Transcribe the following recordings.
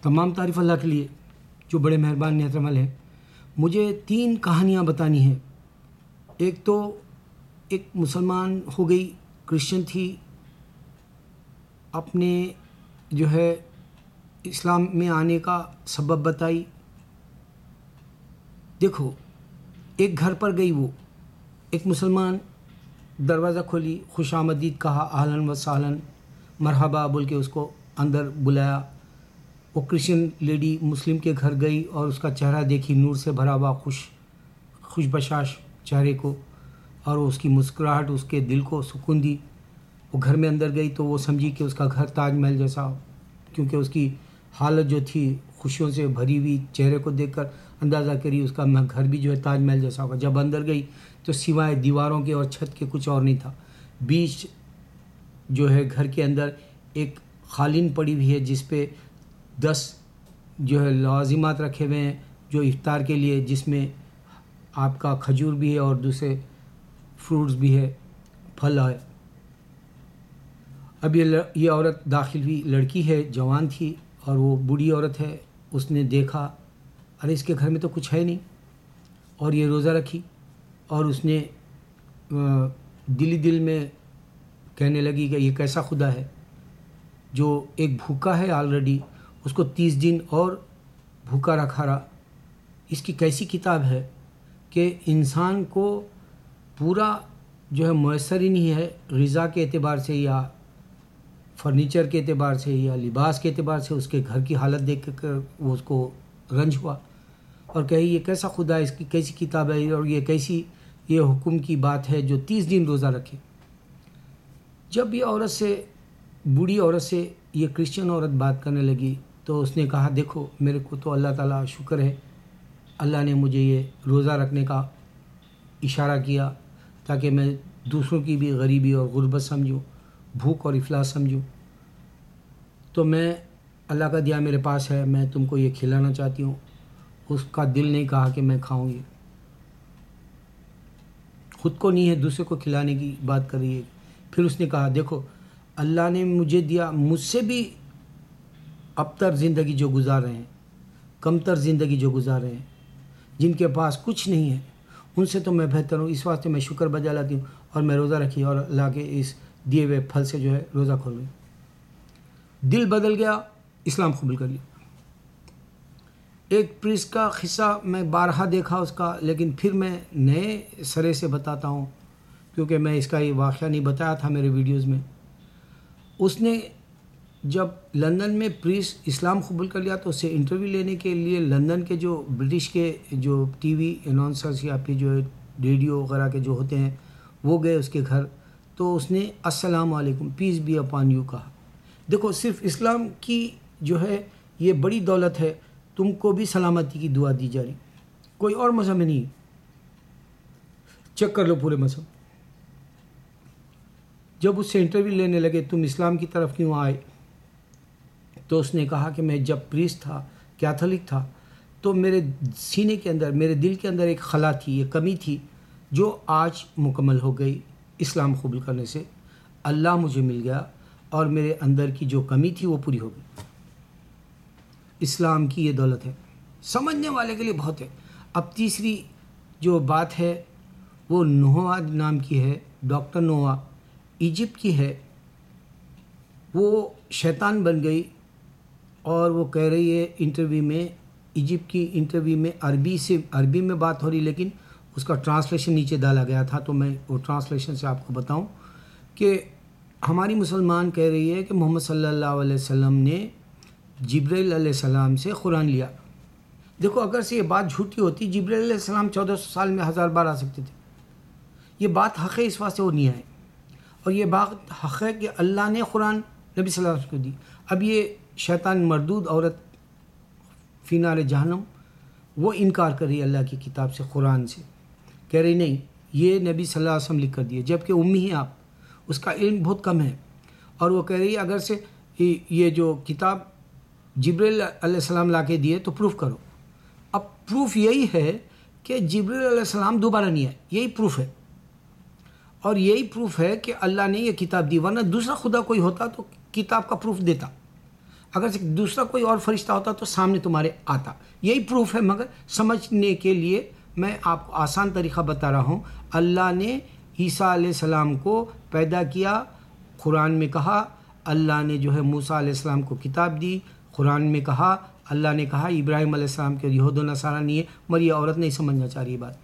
تمام تعریف اللہ کے لیے جو بڑے مہربان نہایت عمل ہے۔ مجھے 3 کہانیاں بتانی ہیں۔ ایک تو ایک مسلمان ہو گئی، کرسچن تھی، اپنے جو ہے اسلام میں آنے کا سبب بتائی۔ دیکھو، ایک گھر پر گئی، وہ ایک مسلمان، دروازہ کھولی، خوش آمدید کہا، اہلاً و سہلاً، مرحبا بول کے اس کو اندر بلایا۔ وہ کرسچن لیڈی مسلم کے گھر گئی اور اس کا چہرہ دیکھی، نور سے بھرا ہوا، خوش بشاش چہرے کو، اور اس کی مسکراہٹ اس کے دل کو سکون دی۔ وہ گھر میں اندر گئی تو وہ سمجھی کہ اس کا گھر تاج محل جیسا ہو، کیونکہ اس کی حالت جو تھی خوشیوں سے بھری ہوئی، چہرے کو دیکھ کر اندازہ کری اس کا گھر بھی جو ہے تاج محل جیسا ہوگا۔ جب اندر گئی تو سوائے دیواروں کے اور چھت کے کچھ اور نہیں تھا۔ بیچ جو ہے گھر کے اندر ایک قالین پڑی ہوئی ہے جس پہ 10 جو ہے لوازمات رکھے ہوئے ہیں جو افطار کے لیے، جس میں آپ کا کھجور بھی ہے اور دوسرے فروٹس بھی ہے، پھل ہے۔ اب یہ عورت داخل ہوئی، لڑکی ہے، جوان تھی، اور وہ بوڑھی عورت ہے۔ اس نے دیکھا، ارے اس کے گھر میں تو کچھ ہے نہیں، اور یہ روزہ رکھی، اور اس نے دل میں کہنے لگی کہ یہ کیسا خدا ہے جو ایک بھوکا ہے آلریڈی، اس کو 30 دن اور بھوکا رکھا رہا۔ اس کی کیسی کتاب ہے کہ انسان کو پورا جو ہے میسر ہی نہیں ہے، غذا کے اعتبار سے یا فرنیچر کے اعتبار سے یا لباس کے اعتبار سے۔ اس کے گھر کی حالت دیکھ کر وہ اس کو رنج ہوا، اور کہی یہ کیسا خدا ہے، اس کی کیسی کتاب ہے، اور یہ کیسی یہ حکم کی بات ہے جو 30 دن روزہ رکھے۔ جب یہ عورت سے، بوڑھی عورت سے یہ کرسچن عورت بات کرنے لگی تو اس نے کہا، دیکھو میرے کو تو اللہ تعالیٰ شکر ہے، اللہ نے مجھے یہ روزہ رکھنے کا اشارہ کیا تاکہ میں دوسروں کی بھی غریبی اور غربت سمجھوں، بھوک اور افلاس سمجھوں، تو میں اللہ کا دیا میرے پاس ہے، میں تم کو یہ کھلانا چاہتی ہوں۔ اس کا دل نہیں کہا کہ میں کھاؤں گی، خود کو نہیں ہے، دوسرے کو کھلانے کی بات کر رہی ہے۔ پھر اس نے کہا، دیکھو اللہ نے مجھے دیا، مجھ سے بھی ابتر زندگی جو گزار رہے ہیں، کمتر زندگی جو گزار رہے ہیں، جن کے پاس کچھ نہیں ہے، ان سے تو میں بہتر ہوں، اس واسطے میں شکر بجا لاتی ہوں، اور میں روزہ رکھی اور اللہ کے اس دیے ہوئے پھل سے جو ہے روزہ کھول گئی۔ دل بدل گیا، اسلام قبول کر لیا۔ ایک پریسٹ کا قصہ میں بارہا دیکھا اس کا، لیکن پھر میں نئے سرے سے بتاتا ہوں کیونکہ میں اس کا یہ واقعہ نہیں بتایا تھا میرے ویڈیوز میں۔ اس نے جب لندن میں پریسٹ اسلام قبول کر لیا تو اسے انٹرویو لینے کے لیے لندن کے جو برٹش کے جو ٹی وی اناؤنسرز یا پھر جو ریڈیو وغیرہ کے جو ہوتے ہیں وہ گئے اس کے گھر، تو اس نے السلام علیکم، پیس بی اپان یو کہا۔ دیکھو صرف اسلام کی جو ہے یہ بڑی دولت ہے، تم کو بھی سلامتی کی دعا دی جا رہی، کوئی اور مذہب میں نہیں۔ چیک کر لو پورے مذہب۔ جب اس سے انٹرویو لینے لگے، تم اسلام کی طرف کیوں آئے، تو اس نے کہا کہ میں جب پریسٹ تھا، کیتھولک تھا، تو میرے سینے کے اندر، میرے دل کے اندر ایک خلا تھی، ایک کمی تھی جو آج مکمل ہو گئی اسلام قبول کرنے سے۔ اللہ مجھے مل گیا اور میرے اندر کی جو کمی تھی وہ پوری ہو گئی۔ اسلام کی یہ دولت ہے، سمجھنے والے کے لیے بہت ہے۔ اب تیسری جو بات ہے وہ نوح نام کی ہے، ڈاکٹر نوح، ایجپٹ کی ہے۔ وہ شیطان بن گئی اور وہ کہہ رہی ہے انٹرویو میں، ایجپٹ کی انٹرویو میں عربی میں بات ہو رہی، لیکن اس کا ٹرانسلیشن نیچے ڈالا گیا تھا، تو میں وہ ٹرانسلیشن سے آپ کو بتاؤں کہ ہماری مسلمان کہہ رہی ہے کہ محمد صلی اللہ علیہ وسلم نے جبرائیل علیہ السلام سے قرآن لیا۔ دیکھو اگر سے یہ بات جھوٹی ہوتی، جبرائیل علیہ السلام 1400 سال میں 1000 بار آ سکتے تھے۔ یہ بات حق ہے، اس واسطے وہ نہیں آئے، اور یہ بات حق ہے کہ اللہ نے قرآن نبی صلی اللہ علیہ وسلم کو دی۔ اب یہ شیطان مردود عورت فی نار جہنم، وہ انکار کر رہی ہے اللہ کی کتاب سے، قرآن سے، کہہ رہی نہیں یہ نبی صلی اللہ علیہ وسلم لکھ کر دیے، جبکہ امی ہیں آپ، اس کا علم بہت کم ہے، اور وہ کہہ رہی ہے اگر سے یہ جو کتاب جبرائیل علیہ السلام لا کے دیے تو پروف کرو۔ اب پروف یہی ہے کہ جبرائیل علیہ السلام دوبارہ نہیں آئے، یہی پروف ہے، اور یہی پروف ہے کہ اللہ نے یہ کتاب دی، ورنہ دوسرا خدا کوئی ہوتا تو کتاب کا پروف دیتا۔ اگر دوسرا کوئی اور فرشتہ ہوتا تو سامنے تمہارے آتا. یہی پروف ہے. مگر سمجھنے کے لیے میں آپ کو آسان طریقہ بتا رہا ہوں. اللہ نے عیسیٰ علیہ السلام کو پیدا کیا. قرآن میں کہا اللہ نے جو ہے موسیٰ علیہ السلام کو کتاب دی. قرآن میں کہا اللہ نے کہا ابراہیم علیہ السلام کے یہود و نصارہ نہیں ہے. مگر یہ عورت نہیں سمجھنا چاہ رہی بات.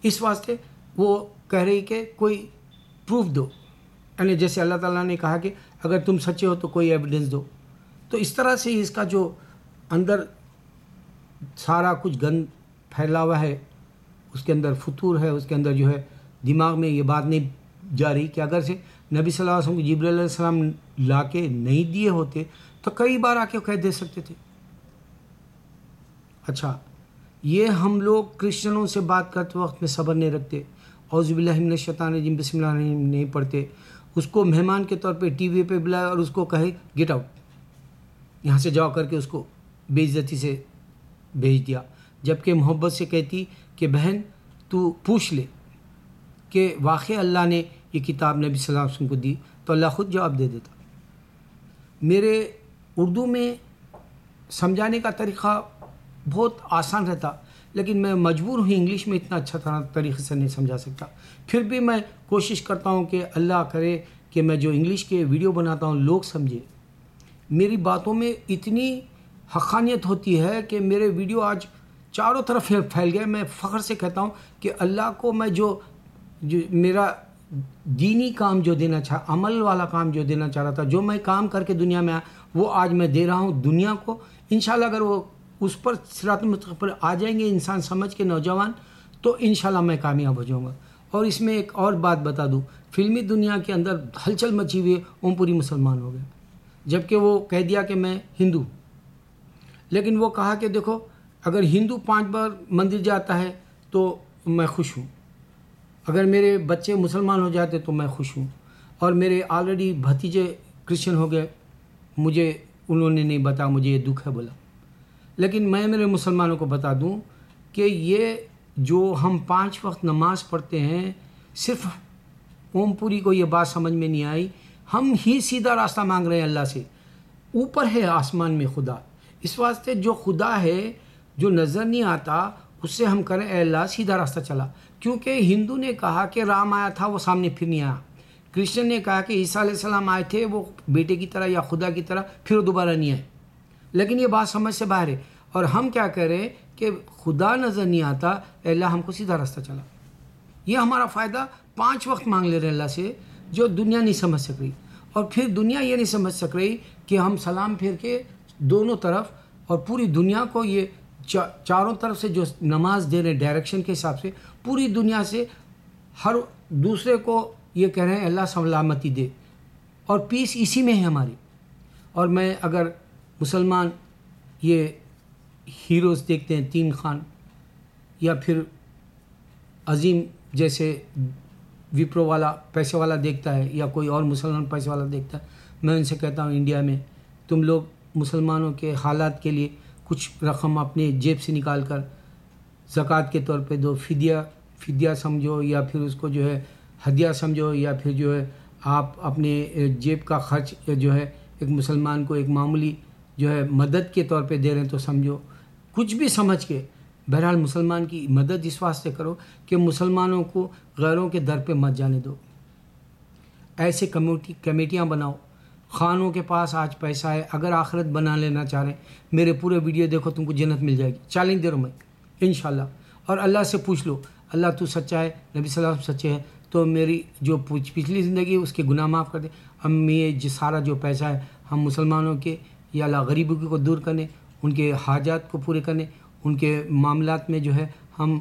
اس واسطے وہ کہہ رہی کہ کوئی پروف دو. یعنی جیسے اللہ تعالیٰ نے کہا کہ اگر تم سچے ہو تو کوئی ایویڈنس دو. تو اس طرح سے اس کا جو اندر سارا کچھ گند پھیلا ہوا ہے، اس کے اندر فطور ہے، اس کے اندر جو ہے دماغ میں یہ بات نہیں جا رہی کہ اگر سے نبی صلی اللہ علیہ وسلم کو جبرائیل علیہ السلام لا کے نہیں دیے ہوتے تو کئی بار آ کے کہہ دے سکتے تھے. اچھا، یہ ہم لوگ کرسچنوں سے بات کرتے وقت میں صبر نہیں رکھتے، اعوذ باللہ من الشیطان الرجیم بسم اللہ الرحمن الرحیم نہیں پڑھتے. اس کو مہمان کے طور پہ ٹی وی پہ بلائے اور اس کو کہے گیٹ آؤٹ، یہاں سے جاؤ کر کے اس کو بے عزتی سے بھیج دیا. جبکہ محبت سے کہتی کہ بہن تو پوچھ لے کہ واقعی اللہ نے یہ کتاب نبی صلی اللہ علیہ وسلم کو دی تو اللہ خود جواب دے دیتا. میرے اردو میں سمجھانے کا طریقہ بہت آسان رہتا، لیکن میں مجبور ہوں انگلش میں اتنا اچھا طریقے سے نہیں سمجھا سکتا. پھر بھی میں کوشش کرتا ہوں کہ اللہ کرے کہ میں جو انگلش کے ویڈیو بناتا ہوں لوگ سمجھے. میری باتوں میں اتنی حقانیت ہوتی ہے کہ میرے ویڈیو آج چاروں طرف پھیل گئے. میں فخر سے کہتا ہوں کہ اللہ کو میں جو میرا دینی کام جو دینا چاہ، عمل والا کام جو دینا چاہ رہا تھا، جو میں کام کر کے دنیا میں وہ آج میں دے رہا ہوں دنیا کو. انشاءاللہ اگر وہ اس پر صراط مستقیم پر آ جائیں گے انسان سمجھ کے نوجوان، تو انشاءاللہ میں کامیاب ہو جاؤں گا. اور اس میں ایک اور بات بتا دوں، فلمی دنیا کے اندر ہلچل مچی ہوئی ہے، اوم پوری مسلمان ہو گیا. جبکہ وہ کہہ دیا کہ میں ہندو، لیکن وہ کہا کہ دیکھو اگر ہندو 5 بار مندر جاتا ہے تو میں خوش ہوں، اگر میرے بچے مسلمان ہو جاتے تو میں خوش ہوں، اور میرے آلریڈی بھتیجے کرسچن ہو گئے، مجھے انہوں نے نہیں بتا، مجھے یہ دکھ ہے بولا. لیکن میں میرے مسلمانوں کو بتا دوں کہ یہ جو ہم 5 وقت نماز پڑھتے ہیں، صرف اوم پوری کو یہ بات سمجھ میں نہیں آئی. ہم ہی سیدھا راستہ مانگ رہے ہیں اللہ سے. اوپر ہے آسمان میں خدا، اس واسطے جو خدا ہے جو نظر نہیں آتا اس سے ہم کریں اے اللہ سیدھا راستہ چلا. کیونکہ ہندو نے کہا کہ رام آیا تھا وہ سامنے پھر نہیں آیا، کرسچن نے کہا کہ عیسیٰ علیہ السلام آئے تھے وہ بیٹے کی طرح یا خدا کی طرح، پھر وہ دوبارہ نہیں آئے. لیکن یہ بات سمجھ سے باہر ہے. اور ہم کیا کہہ رہے ہیں کہ خدا نظر نہیں آتا، اے اللہ ہم کو سیدھا راستہ چلا. یہ ہمارا فائدہ 5 وقت مانگ لے رہے اللہ سے جو دنیا نہیں سمجھ سک رہی. اور پھر دنیا یہ نہیں سمجھ سک رہی کہ ہم سلام پھیر کے دونوں طرف اور پوری دنیا کو یہ چاروں طرف سے جو نماز دے رہے ہیں ڈائریکشن کے حساب سے، پوری دنیا سے ہر دوسرے کو یہ کہہ رہے ہیں اللہ سلامتی دے، اور پیس اسی میں ہے ہماری. اور میں اگر مسلمان یہ ہیروز دیکھتے ہیں 3 خان یا پھر عظیم جیسے وپرو والا پیسے والا دیکھتا ہے یا کوئی اور مسلمان پیسے والا دیکھتا ہے، میں ان سے کہتا ہوں انڈیا میں تم لوگ مسلمانوں کے حالات کے لیے کچھ رقم اپنے جیب سے نکال کر زکوٰۃ کے طور پہ دو، فدیہ سمجھو یا پھر اس کو جو ہے ہدیہ سمجھو، یا پھر جو ہے آپ اپنے جیب کا خرچ جو ہے ایک مسلمان کو ایک معمولی جو ہے مدد کے طور پہ دے رہے ہیں تو سمجھو، کچھ بھی سمجھ کے. بہرحال مسلمان کی مدد اس واسطے کرو کہ مسلمانوں کو غیروں کے در پہ مت جانے دو. ایسے کمیٹیاں بناؤ. خانوں کے پاس آج پیسہ ہے، اگر آخرت بنا لینا چاہ رہے ہیں میرے پورے ویڈیو دیکھو تم کو جنت مل جائے گی. چیلنج دے رہا ہوں میں انشاءاللہ. اور اللہ سے پوچھ لو اللہ تو سچا ہے، نبی صلی اللہ علیہ وسلم سچے ہیں، تو میری جو پچھلی زندگی ہے اس کے گناہ معاف کر دے. یہ سارا جو پیسہ ہے ہم مسلمانوں کے یا اللہ غریبوں کو دور کرنے، ان کے حاجات کو پورے کرنے، ان کے معاملات میں جو ہے ہم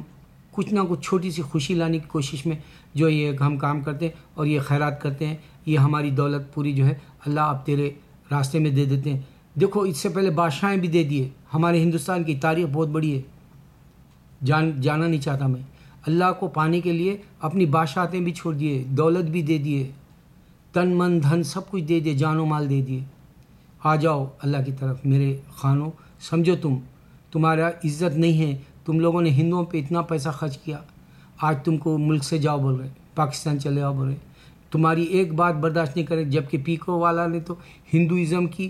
کچھ نہ کچھ چھوٹی سی خوشی لانے کی کوشش میں جو یہ ہم کام کرتے ہیں اور یہ خیرات کرتے ہیں. یہ ہماری دولت پوری جو ہے اللہ آپ تیرے راستے میں دے دیتے ہیں. دیکھو اس سے پہلے بادشاہیں بھی دے دیے. ہمارے ہندوستان کی تاریخ بہت بڑی ہے، جانا نہیں چاہتا میں. اللہ کو پانے کے لیے اپنی بادشاہتیں بھی چھوڑ دیے، دولت بھی دے دیے، تن من دھن سب کچھ دے دیے، جان و مال دے دیے. آ جاؤ اللہ کی طرف میرے خانوں. سمجھو تمہارا عزت نہیں ہے. تم لوگوں نے ہندوؤں پہ اتنا پیسہ خرچ کیا، آج تم کو ملک سے جاؤ بول رہے، پاکستان چلے جاؤ بول رہے. تمہاری ایک بات برداشت نہیں کرے. جبکہ پیکو والا نے تو ہندوازم کی